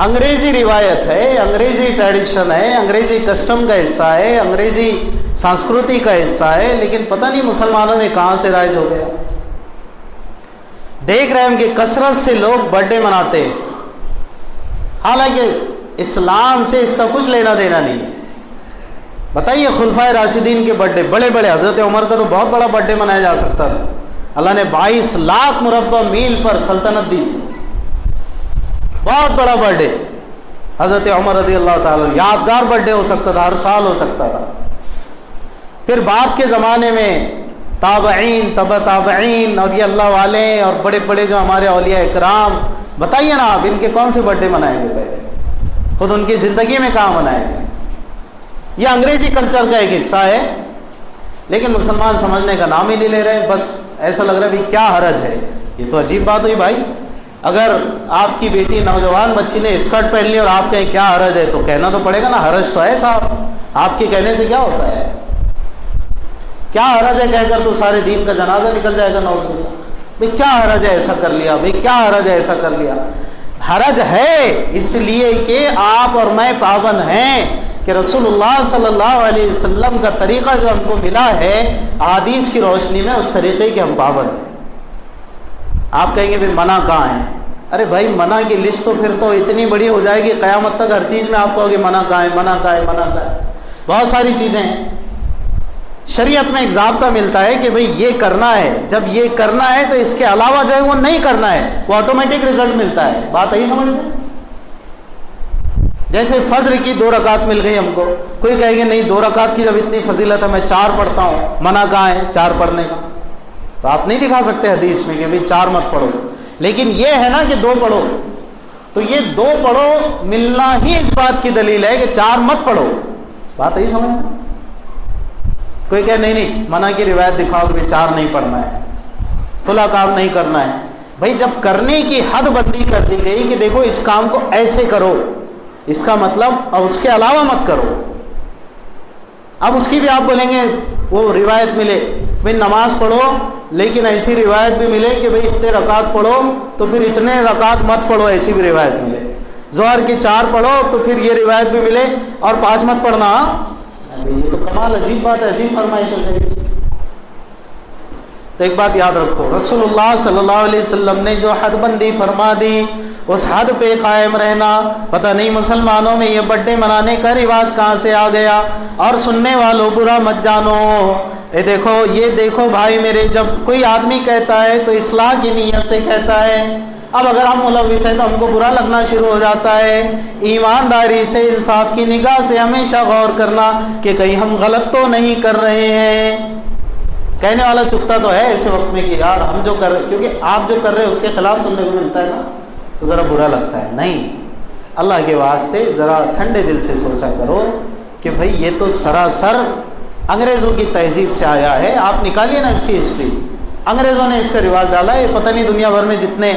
अंग्रेजी रिवायत है, अंग्रेजी ट्रेडिशन है, अंग्रेजी कस्टम का हिस्सा है, अंग्रेजी संस्कृति का हिस्सा है, लेकिन पता नहीं मुसलमानों में कहां से राइज हो गया। देख रहे हैं कि कसरत से लोग बर्थडे मनाते हैं, हालांकि इस्लाम से इसका कुछ लेना देना नहीं है। बताइए, खुलफाए राशिदीन के बर्थडे बड़े बड़े, हजरत उमर का तो बहुत बड़ा बर्थडे मनाया जा सकता था। अल्लाह ने 22 लाख मुरब्बा मील पर सल्तनत दी थी, बहुत बड़ा बर्थडे हजरत उमर रज़ी अल्लाह ताला, यादगार बर्थडे हो सकता था, हर साल हो सकता था। फिर बाद के ज़माने में ताबईन, तब ताबईन और ये अल्लाह वाले और बड़े बड़े जो हमारे औलिया इकराम, बताइए ना आप इनके कौन से बर्थडे मनाएंगे? पहले खुद उनकी ज़िंदगी में कहाँ मनाएंगे? ये अंग्रेजी कल्चर का एक हिस्सा है, लेकिन मुसलमान समझने का नाम ही नहीं ले रहे। बस ऐसा लग रहा है भाई क्या हरज है। ये तो अजीब बात हुई भाई, अगर आपकी बेटी नौजवान बच्ची ने स्कर्ट पहन ली और आप कहें क्या हरज है, तो कहना तो पड़ेगा ना, हरज तो है साहब, आपके कहने से क्या होता है? क्या हरज है कहकर तो सारे दीन का जनाजा निकल जाएगा नौजवान। भाई क्या हरज है ऐसा कर लिया, भाई क्या हरज है ऐसा कर लिया? हरज है इसलिए कि आप और मैं पाबंद हैं कि रसूलुल्लाह सल्लल्लाहु अलैहि वसल्लम का तरीक़ा जो हमको मिला है अहादीस की रोशनी में, उस तरीक़े के हम पाबंद हैं। आप कहेंगे भाई मना कहाँ है? अरे भाई मना की लिस्ट तो फिर तो इतनी बड़ी हो जाएगी, क़यामत तक हर चीज़ में आप कहोगे मना कहाँ है, मना कहाँ है, मना कहाँ है। बहुत सारी चीज़ें हैं। शरीयत में एक ज़ाब्ता मिलता है कि भाई ये करना है, जब ये करना है तो इसके अलावा जो है वो नहीं करना है, वो ऑटोमेटिक रिजल्ट मिलता है। बात यही समझ में। जैसे फज्र की 2 रकात मिल गई हमको, कोई कहेंगे नहीं 2 रकात की जब इतनी फजीलत है मैं 4 पढ़ता हूँ, मना कहाँ है 4 पढ़ने का? तो आप नहीं दिखा सकते हदीस में कि भाई 4 मत पढ़ो, लेकिन ये है ना कि 2 पढ़ो। तो ये 2 पढ़ो मिलना ही इस बात की दलील है कि 4 मत पढ़ो। बात यही समझ। कोई कहे नहीं नहीं मना की रिवायत दिखाओ कि 4 नहीं पढ़ना है, खुला काम नहीं करना है। भाई जब करने की हद बंदी कर दी गई कि देखो इस काम को ऐसे करो, इसका मतलब और उसके अलावा मत करो। अब उसकी भी आप बोलेंगे वो रिवायत मिले, भाई नमाज पढ़ो लेकिन ऐसी रिवायत भी मिले कि भाई इतने रकात पढ़ो तो फिर इतने रकात मत पढ़ो, ऐसी भी रिवायत मिले। ज़ोहर की 4 पढ़ो तो फिर ये रिवायत भी मिले और 5 मत पढ़ना। ये तो कमाल, अजीब बात है, अजीब फरमाइश है। तो एक बात याद रखो, रसूलुल्लाह सल्लल्लाहु अलैहि वसल्लम ने जो हदबंदी फरमा दी उस हद पे कायम रहना। पता नहीं मुसलमानों में ये बर्थडे मनाने का रिवाज कहाँ से आ गया। और सुनने वालों बुरा मत जानो, ये देखो भाई मेरे, जब कोई आदमी कहता है तो इस्लाह की नीयत से कहता है। अब अगर हम मुलव्विस हैं तो हमको बुरा लगना शुरू हो जाता है। ईमानदारी से, इंसाफ की निगाह से हमेशा गौर करना कि कहीं हम गलत तो नहीं कर रहे हैं। कहने वाला चुपता तो है ऐसे वक्त में कि यार हम जो कर रहे, क्योंकि आप जो कर रहे हैं उसके खिलाफ सुनने को मिलता है ना, तो ज़रा बुरा लगता है। नहीं, अल्लाह के वास्ते ज़रा ठंडे दिल से सोचा करो कि भाई ये तो सरासर अंग्रेज़ों की तहजीब से आया है। आप निकालिए ना इसकी हिस्ट्री, अंग्रेज़ों ने इसका रिवाज डाला है। पता नहीं दुनिया भर में जितने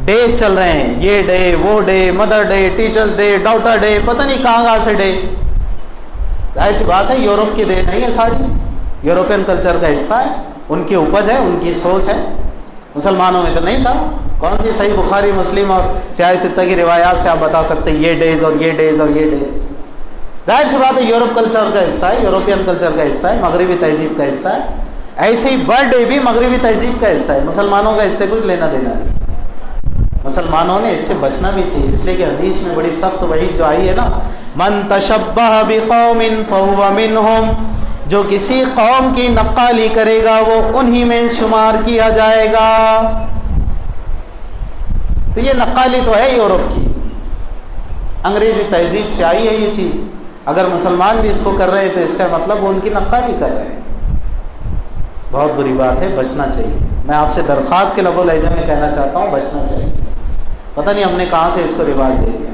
डेज चल रहे हैं, ये डे वो day, mother day, teachers day, daughter day, पता नहीं कहाँ से डे। ऐसी बात है, यूरोप की देन है ये सारी, यूरोपियन कल्चर का हिस्सा है, उनकी उपज है, उनकी सोच है। मुसलमानों में तो नहीं था। कौन सी सही बुखारी, मुस्लिम और सियाह सित्ता की रिवायात से आप बता सकते हैं ये डेज और ये डेज और ये डेज? जाहिर सी बात है यूरोप कल्चर का हिस्सा है, यूरोपियन कल्चर का हिस्सा है, मगरबी तहजीब का हिस्सा है। ऐसे ही बर्थडे भी मगरबी तहजीब का हिस्सा है। मुसलमानों का इससे कुछ लेना देना नहीं। मुसलमानों ने इससे बचना भी चाहिए, इसलिए कि हदीस में बड़ी सख्त वहीद जो आई है ना, मन तशब्बह बिकौमिन फहुव मिनहुम, जो किसी कौम की नक्काली करेगा वो उन्हीं में शुमार किया जाएगा। तो ये नक्काली तो है यूरोप की, अंग्रेजी तहजीब से आई है ये चीज़। अगर मुसलमान भी इसको कर रहे हैं तो इसका मतलब वो उनकी नक्काली कर रहे हैं। बहुत बुरी बात है, बचना चाहिए। मैं आपसे दरख्वास्त के लबो लहजे में कहना चाहता हूँ, बचना चाहिए। पता नहीं हमने कहाँ से इसको रिवाज दे दिया।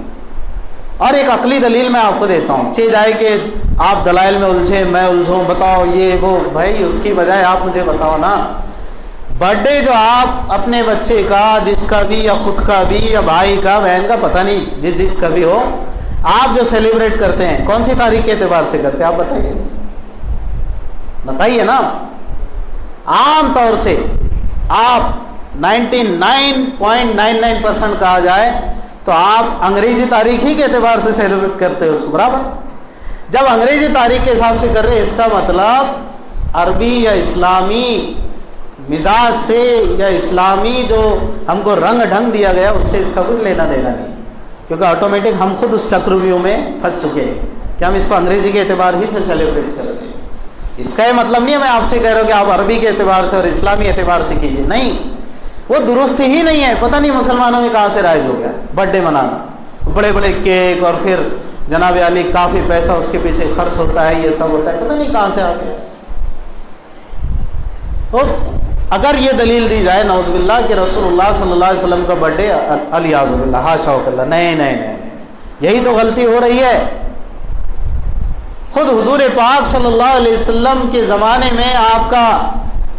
और एक अकली दलील मैं आपको देता हूँ, चे जाए कि आप दलाइल में उलझे, मैं उलझूँ, बताओ ये वो। भाई उसकी बजाय आप मुझे बताओ ना, बर्थडे जो आप अपने बच्चे का, जिसका भी, या खुद का भी, या भाई का, बहन का, पता नहीं जिसका भी हो, आप जो सेलिब्रेट करते हैं कौन सी तारीख के एतबार से करते हैं? आप बताइए ना। आम तौर से आप 99.99% कहा जाए تو آپ انگریزی تاریخ ہی کے اعتبار سے سیلیبریٹ کرتے ہو اس کو، برابر. جب انگریزی تاریخ کے حساب سے کر رہے اس کا مطلب عربی یا اسلامی مزاج سے یا اسلامی جو ہم کو رنگ ڈھنگ دیا گیا اس سے اس کا کچھ لینا دینا نہیں، کیونکہ آٹومیٹک ہم خود اس چکرویوں میں پھنس چکے ہیں کہ ہم اس کو انگریزی کے اعتبار ہی سے سیلیبریٹ کر رہے ہیں. اس کا یہ مطلب نہیں ہے میں آپ سے کہہ رہا ہوں کہ آپ عربی کے اعتبار سے اور اسلامی اعتبار سے کیجیے، نہیں، وہ درست ہی نہیں ہے. پتہ نہیں مسلمانوں میں کہاں سے رائج ہو گیا برتھ ڈے منانا، بڑے بڑے کیک اور پھر جناب علی کافی پیسہ اس کے پیچھے خرچ ہوتا ہے، یہ سب ہوتا ہے، پتہ نہیں کہاں سے آ گیا. تو اگر یہ دلیل دی جائے نعوذ باللہ کہ رسول اللہ صلی اللہ علیہ وسلم کا برتھ ڈے علیاذ باللہ حاشا اللہ، نہیں، یہی تو غلطی ہو رہی ہے. خود حضور پاک صلی اللہ علیہ وسلم کے زمانے میں آپ کا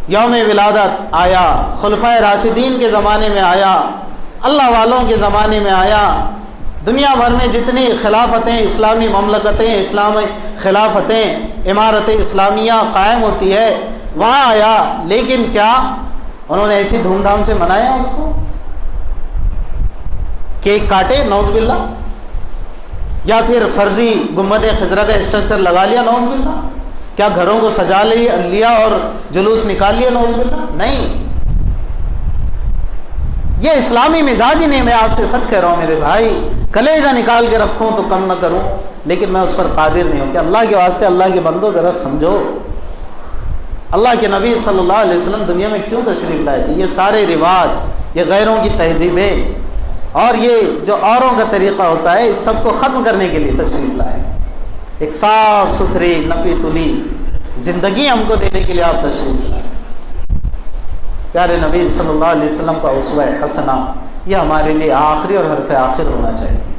یوم ولادت آیا، خلفائے راشدین کے زمانے میں آیا، اللہ والوں کے زمانے میں آیا، دنیا بھر میں جتنی خلافتیں، اسلامی مملکتیں، اسلامی خلافتیں، عمارت اسلامیہ قائم ہوتی ہے وہاں آیا. لیکن کیا انہوں نے ایسی دھوم دھام سے منایا اس کو؟ کیک کاٹے نعوذ باللہ، یا پھر فرضی گنبد خضرا کا اسٹرکچر لگا لیا نعوذ باللہ؟ کیا گھروں کو سجا لیا اور جلوس نکال لیا نعوذ باللہ؟ نہیں، یہ اسلامی مزاج ہی نہیں. میں آپ سے سچ کہہ رہا ہوں میرے بھائی، کلیجہ نکال کے رکھوں تو کم نہ کروں، لیکن میں اس پر قادر نہیں ہوں. کہ اللہ کے واسطے اللہ کے بندو ذرا سمجھو، اللہ کے نبی صلی اللہ علیہ وسلم دنیا میں کیوں تشریف لائے تھے؟ یہ سارے رواج، یہ غیروں کی تہذیبیں اور یہ جو اوروں کا طریقہ ہوتا ہے، اس سب کو ختم کرنے کے لیے تشریف لائے. ایک صاف ستھری نپی تلی زندگی ہم کو دینے کے لیے آپ تشریف لائے. پیارے نبی صلی اللہ علیہ وسلم کا اسوہ حسنہ یہ ہمارے لیے آخری اور حرف آخر ہونا چاہیے.